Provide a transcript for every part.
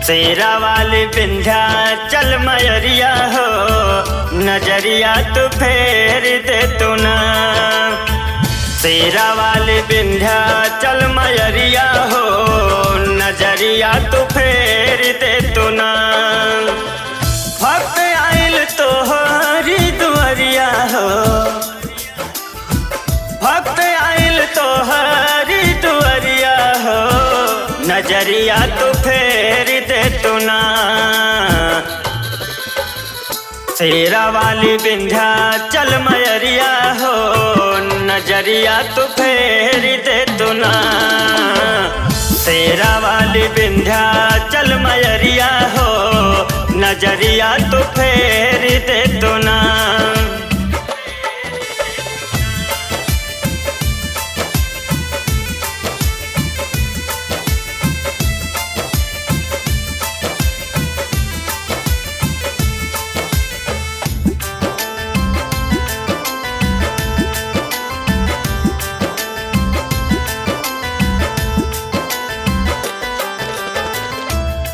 शेरा वाली विंध्याचल मयरिया हो, नजरिया तो फेर दे तू ना। शेरा वाली विंध्याचल मयरिया हो, नजरिया तो फेर दे तू ना। भक्त आइल तोहरी दुआरिया हो, भक्त आइल तोहरी दुआरिया हो, नजरिया तो फेर दे तू ना। शेरा वाली विंध्याचल मयरिया हो, नजरिया तो फेर दे तू ना। शेरा वाली विंध्याचल मयरिया हो, नजरिया तो फेर दे तू ना।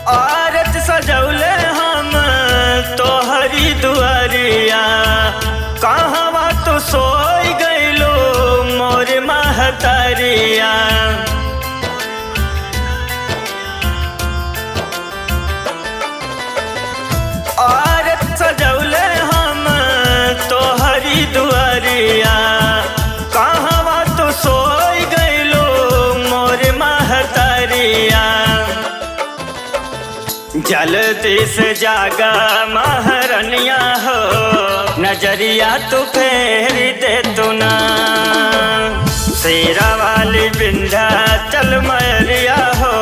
आरत सजौले हम तोहरी दुआरिया, कहवा तो सोई गइलो मोर महतरिया। आरत सजौले हम तोहरी दुआरिया, कहवा तो सोई गइलो मोर महतरिया। जल्दी से जागा महारनिया हो, नजरिया तो फेर दे तू ना। शेरा वाली विंध्याचल मयरिया हो,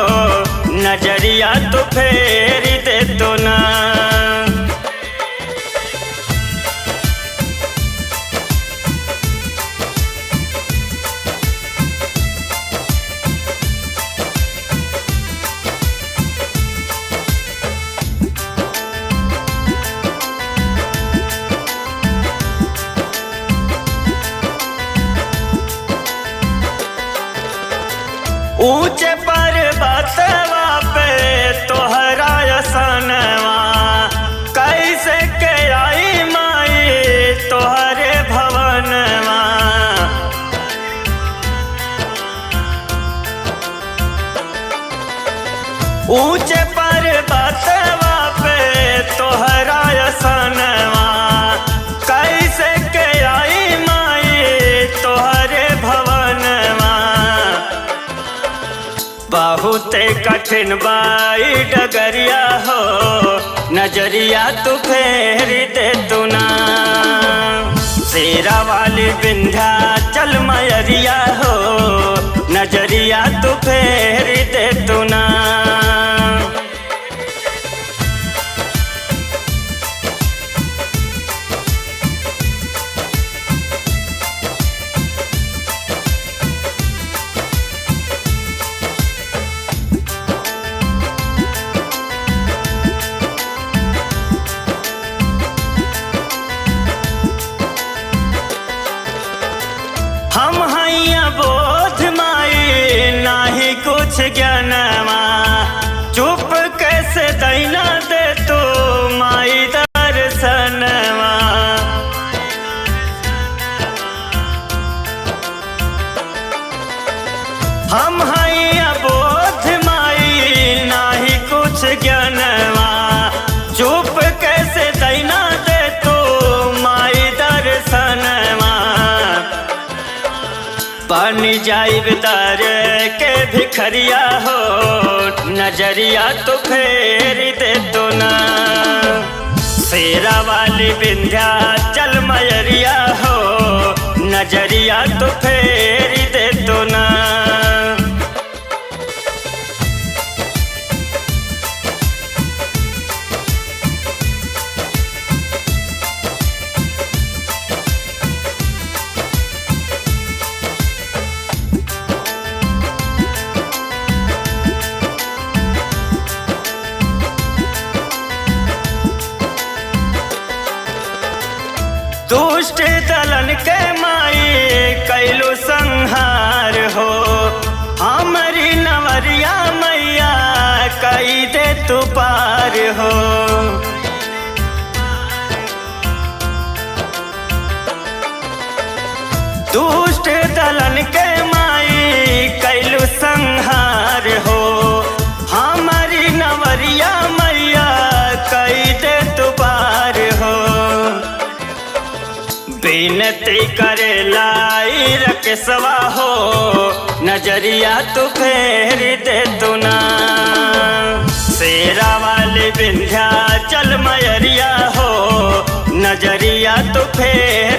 नजरिया तो फेर दे तू ना। ऊंचे पर्वतवा पे तोहरा असनवा, कैसे के आई माई तोहरे भवनवा। ऊंचे पर्वतवा पे तोहरा असनवा, कैसे के आई माई तोहरे भवनवा। बहुत कठिन बाई डगरिया हो, नजरिया तो फेर दे तू ना। शेरा वाली विंध्याचल मयरिया हो, नजरिया तो फेर दे तू ना। हम हैया बोध माई नाही कुछ ज्ञानवा, चुप कैसे दैना दे तू माई दर्शनवा। हम हैया बोध माई नाही कुछ ज्ञानवा, चुप कैसे दैना दे तू माई दर्शनवा। पानी जाइब तार के भिखरिया हो, नजरिया तो फेर दे तू ना। शेरा वाली विंध्याचल मयरिया हो, नजरिया तो फेर दे तू ना। दुष्ट दलन के माई कैलू संहार हो, हमारी नवरिया मैया कई दे तू पार हो। दुष्ट दलन के माई कैलु संहार हो। हमारी नवरिया मैया कई दे तू पार हो। विनती करे लाई रकेशवा हो, नजरिया तू फेर दे तू ना। शेरा वाली विंध्याचल मयरिया हो, नजरिया तू फेर